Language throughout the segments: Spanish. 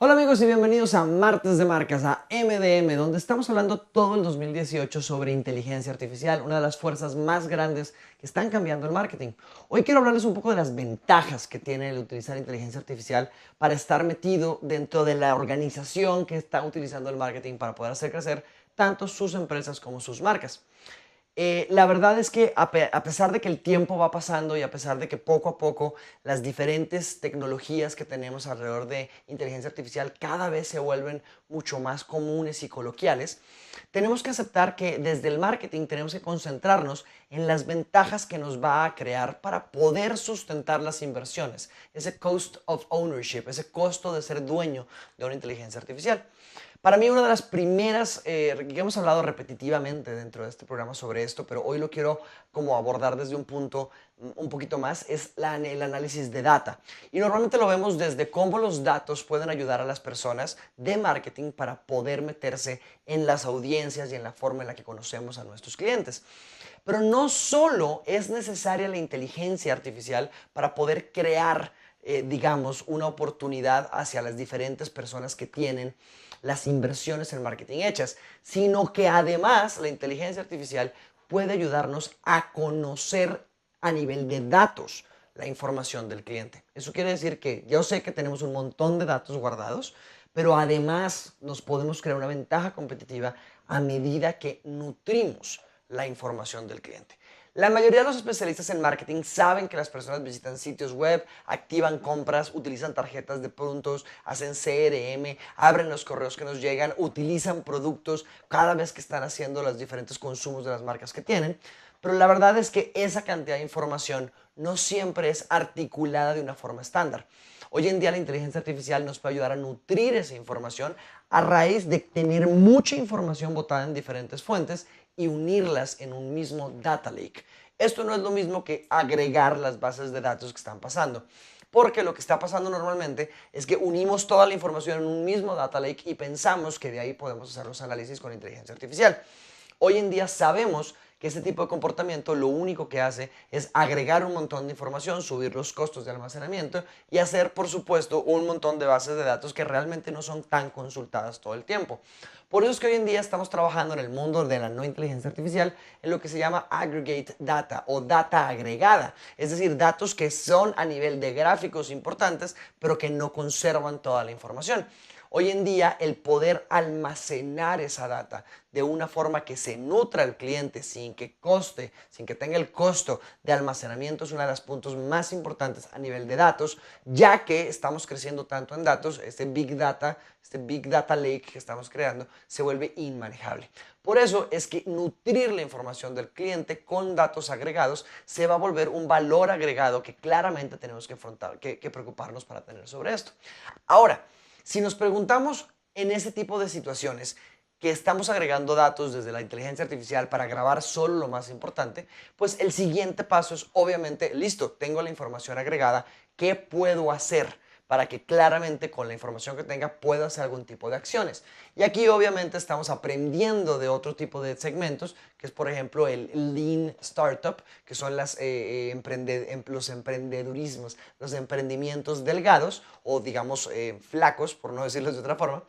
Hola amigos y bienvenidos a Martes de Marcas, a MDM, donde estamos hablando todo el 2018 sobre inteligencia artificial, una de las fuerzas más grandes que están cambiando el marketing. Hoy quiero hablarles un poco de las ventajas que tiene el utilizar inteligencia artificial para estar metido dentro de la organización que está utilizando el marketing para poder hacer crecer tanto sus empresas como sus marcas. La verdad es que a pesar de que el tiempo va pasando y a pesar de que poco a poco las diferentes tecnologías que tenemos alrededor de inteligencia artificial cada vez se vuelven mucho más comunes y coloquiales, tenemos que aceptar que desde el marketing tenemos que concentrarnos en las ventajas que nos va a crear para poder sustentar las inversiones, ese cost of ownership, ese costo de ser dueño de una inteligencia artificial. Para mí, una de las primeras, que hemos hablado repetitivamente dentro de este programa sobre esto, pero hoy lo quiero como abordar desde un punto un poquito más, es el análisis de data. Y normalmente lo vemos desde cómo los datos pueden ayudar a las personas de marketing para poder meterse en las audiencias y en la forma en la que conocemos a nuestros clientes. Pero no solo es necesaria la inteligencia artificial para poder crear, digamos, una oportunidad hacia las diferentes personas que tienen las inversiones en marketing hechas, sino que además la inteligencia artificial puede ayudarnos a conocer a nivel de datos la información del cliente. Eso quiere decir que yo sé que tenemos un montón de datos guardados, pero además nos podemos crear una ventaja competitiva a medida que nutrimos la información del cliente. La mayoría de los especialistas en marketing saben que las personas visitan sitios web, activan compras, utilizan tarjetas de puntos, hacen CRM, abren los correos que nos llegan, utilizan productos cada vez que están haciendo los diferentes consumos de las marcas que tienen. Pero la verdad es que esa cantidad de información no siempre es articulada de una forma estándar. Hoy en día la inteligencia artificial nos puede ayudar a nutrir esa información a raíz de tener mucha información botada en diferentes fuentes y unirlas en un mismo data lake. Esto no es lo mismo que agregar las bases de datos que están pasando, porque lo que está pasando normalmente es que unimos toda la información en un mismo data lake y pensamos que de ahí podemos hacer los análisis con inteligencia artificial. Hoy en día sabemos que este tipo de comportamiento lo único que hace es agregar un montón de información, subir los costos de almacenamiento y hacer, por supuesto, un montón de bases de datos que realmente no son tan consultadas todo el tiempo. Por eso es que hoy en día estamos trabajando en el mundo de la no inteligencia artificial en lo que se llama aggregate data o data agregada, es decir, datos que son a nivel de gráficos importantes, pero que no conservan toda la información. Hoy en día el poder almacenar esa data de una forma que se nutra al cliente sin que coste, sin que tenga el costo de almacenamiento es uno de los puntos más importantes a nivel de datos, ya que estamos creciendo tanto en datos, este Big Data Lake que estamos creando se vuelve inmanejable. Por eso es que nutrir la información del cliente con datos agregados se va a volver un valor agregado que claramente tenemos que preocuparnos para tener sobre esto. Ahora, si nos preguntamos en ese tipo de situaciones que estamos agregando datos desde la inteligencia artificial para grabar solo lo más importante, pues el siguiente paso es obviamente, listo, tengo la información agregada, ¿qué puedo hacer para que claramente con la información que tenga pueda hacer algún tipo de acciones? Y aquí obviamente estamos aprendiendo de otro tipo de segmentos, que es por ejemplo el Lean Startup, que son los emprendedurismos, los emprendimientos delgados o digamos flacos, por no decirlo de otra forma.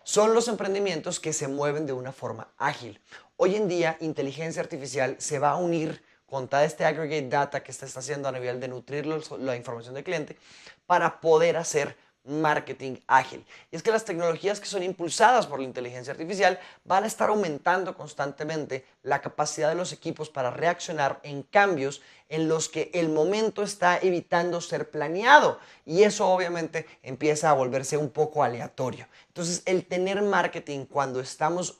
Son los emprendimientos que se mueven de una forma ágil. Hoy en día, inteligencia artificial se va a unir con todo este aggregate data que está haciendo a nivel de nutrir la información del cliente para poder hacer marketing ágil. Y es que las tecnologías que son impulsadas por la inteligencia artificial van a estar aumentando constantemente la capacidad de los equipos para reaccionar en cambios en los que el momento está evitando ser planeado y eso obviamente empieza a volverse un poco aleatorio. Entonces el tener marketing cuando estamos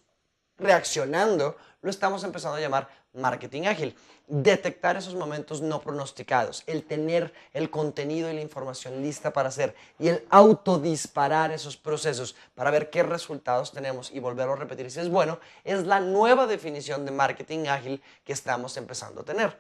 reaccionando, lo estamos empezando a llamar marketing ágil. Detectar esos momentos no pronosticados, el tener el contenido y la información lista para hacer y el autodisparar esos procesos para ver qué resultados tenemos y volverlo a repetir si es bueno, es la nueva definición de marketing ágil que estamos empezando a tener.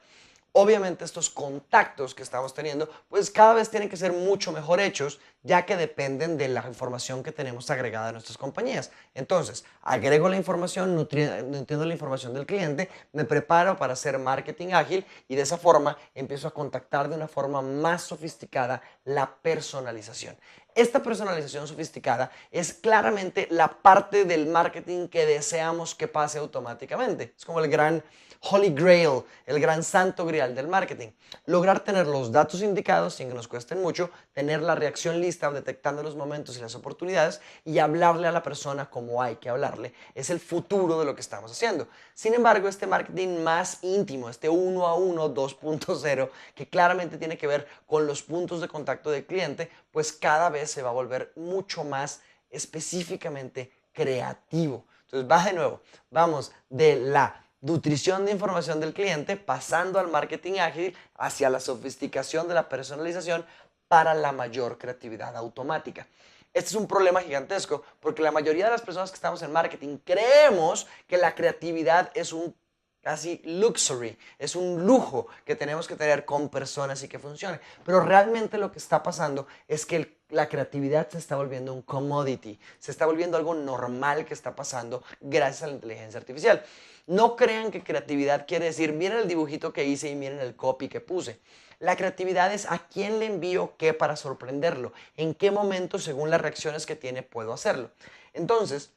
Obviamente estos contactos que estamos teniendo, pues cada vez tienen que ser mucho mejor hechos, ya que dependen de la información que tenemos agregada a nuestras compañías. Entonces, agrego la información, nutriendo la información del cliente, me preparo para hacer marketing ágil y de esa forma empiezo a contactar de una forma más sofisticada la personalización. Esta personalización sofisticada es claramente la parte del marketing que deseamos que pase automáticamente. Es como el gran Holy Grail, el gran santo grial del marketing. Lograr tener los datos indicados sin que nos cuesten mucho, tener la reacción lista detectando los momentos y las oportunidades y hablarle a la persona como hay que hablarle. Es el futuro de lo que estamos haciendo. Sin embargo, este marketing más íntimo, este 1 a 1, 2.0, que claramente tiene que ver con los puntos de contacto del cliente, pues cada vez se va a volver mucho más específicamente creativo. Entonces, va de nuevo, vamos de la nutrición de información del cliente, pasando al marketing ágil hacia la sofisticación de la personalización para la mayor creatividad automática. Este es un problema gigantesco porque la mayoría de las personas que estamos en marketing creemos que la creatividad es un casi luxury, es un lujo que tenemos que tener con personas y que funcione. Pero realmente lo que está pasando es que la creatividad se está volviendo un commodity, se está volviendo algo normal que está pasando gracias a la inteligencia artificial. No crean que creatividad quiere decir, miren el dibujito que hice y miren el copy que puse. La creatividad es a quién le envío qué para sorprenderlo, en qué momento, según las reacciones que tiene, puedo hacerlo. Entonces,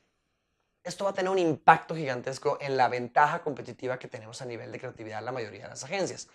esto va a tener un impacto gigantesco en la ventaja competitiva que tenemos a nivel de creatividad la mayoría de las agencias.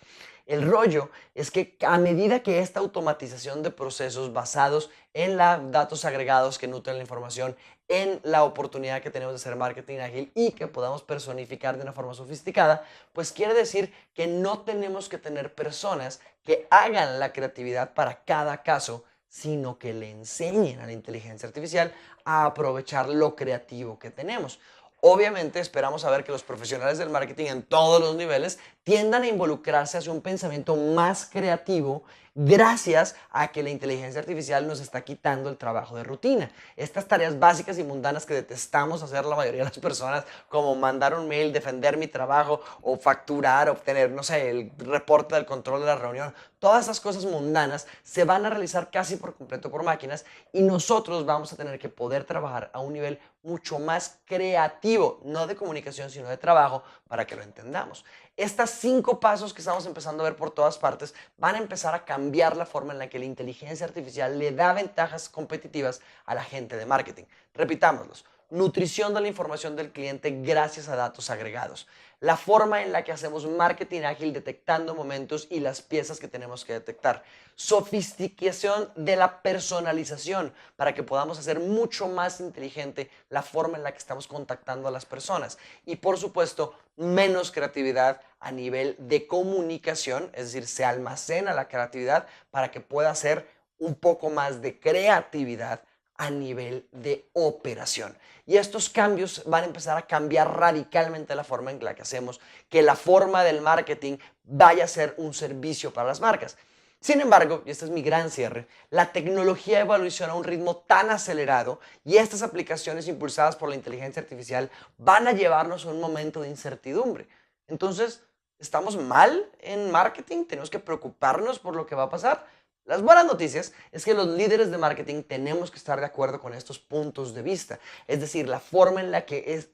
El rollo es que a medida que esta automatización de procesos basados en los datos agregados que nutren la información, en la oportunidad que tenemos de hacer marketing ágil y que podamos personificar de una forma sofisticada, pues quiere decir que no tenemos que tener personas que hagan la creatividad para cada caso, sino que le enseñen a la inteligencia artificial a aprovechar lo creativo que tenemos. Obviamente esperamos saber que los profesionales del marketing en todos los niveles tiendan a involucrarse hacia un pensamiento más creativo gracias a que la inteligencia artificial nos está quitando el trabajo de rutina. Estas tareas básicas y mundanas que detestamos hacer la mayoría de las personas, como mandar un mail, defender mi trabajo o facturar, obtener, no sé, el reporte del control de la reunión, todas esas cosas mundanas se van a realizar casi por completo por máquinas y nosotros vamos a tener que poder trabajar a un nivel mucho más creativo, no de comunicación, sino de trabajo, para que lo entendamos. Estos 5 pasos que estamos empezando a ver por todas partes van a empezar a cambiar la forma en la que la inteligencia artificial le da ventajas competitivas a la gente de marketing. Repitámoslos. Nutrición de la información del cliente gracias a datos agregados. La forma en la que hacemos marketing ágil detectando momentos y las piezas que tenemos que detectar. Sofisticación de la personalización para que podamos hacer mucho más inteligente la forma en la que estamos contactando a las personas. Y por supuesto, menos creatividad a nivel de comunicación, es decir, se almacena la creatividad para que pueda ser un poco más de creatividad a nivel de operación. Y estos cambios van a empezar a cambiar radicalmente la forma en la que hacemos que la forma del marketing vaya a ser un servicio para las marcas. Sin embargo, y este es mi gran cierre, la tecnología evoluciona a un ritmo tan acelerado y estas aplicaciones impulsadas por la inteligencia artificial van a llevarnos a un momento de incertidumbre. Entonces, ¿estamos mal en marketing? ¿Tenemos que preocuparnos por lo que va a pasar? Las buenas noticias es que los líderes de marketing tenemos que estar de acuerdo con estos puntos de vista, es decir, la forma en la que,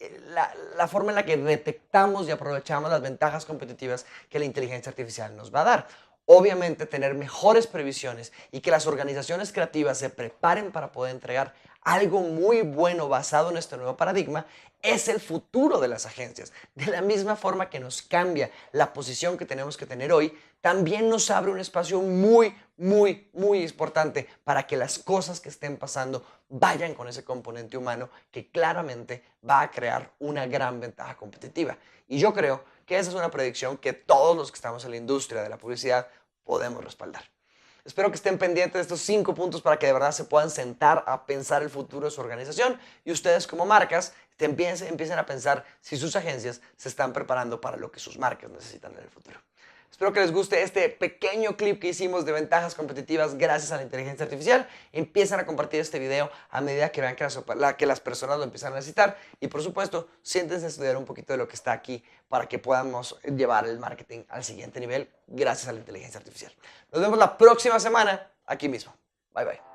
la forma en la que detectamos y aprovechamos las ventajas competitivas que la inteligencia artificial nos va a dar. Obviamente, tener mejores previsiones y que las organizaciones creativas se preparen para poder entregar algo muy bueno basado en este nuevo paradigma es el futuro de las agencias. De la misma forma que nos cambia la posición que tenemos que tener hoy, también nos abre un espacio muy importante para que las cosas que estén pasando vayan con ese componente humano que claramente va a crear una gran ventaja competitiva. Y yo creo que esa es una predicción que todos los que estamos en la industria de la publicidad podemos respaldar. Espero que estén pendientes de estos 5 puntos para que de verdad se puedan sentar a pensar el futuro de su organización y ustedes como marcas empiecen a pensar si sus agencias se están preparando para lo que sus marcas necesitan en el futuro. Espero que les guste este pequeño clip que hicimos de ventajas competitivas gracias a la inteligencia artificial. Empiezan a compartir este video a medida que vean que las personas lo empiezan a necesitar. Y por supuesto, siéntense a estudiar un poquito de lo que está aquí para que podamos llevar el marketing al siguiente nivel gracias a la inteligencia artificial. Nos vemos la próxima semana aquí mismo. Bye bye.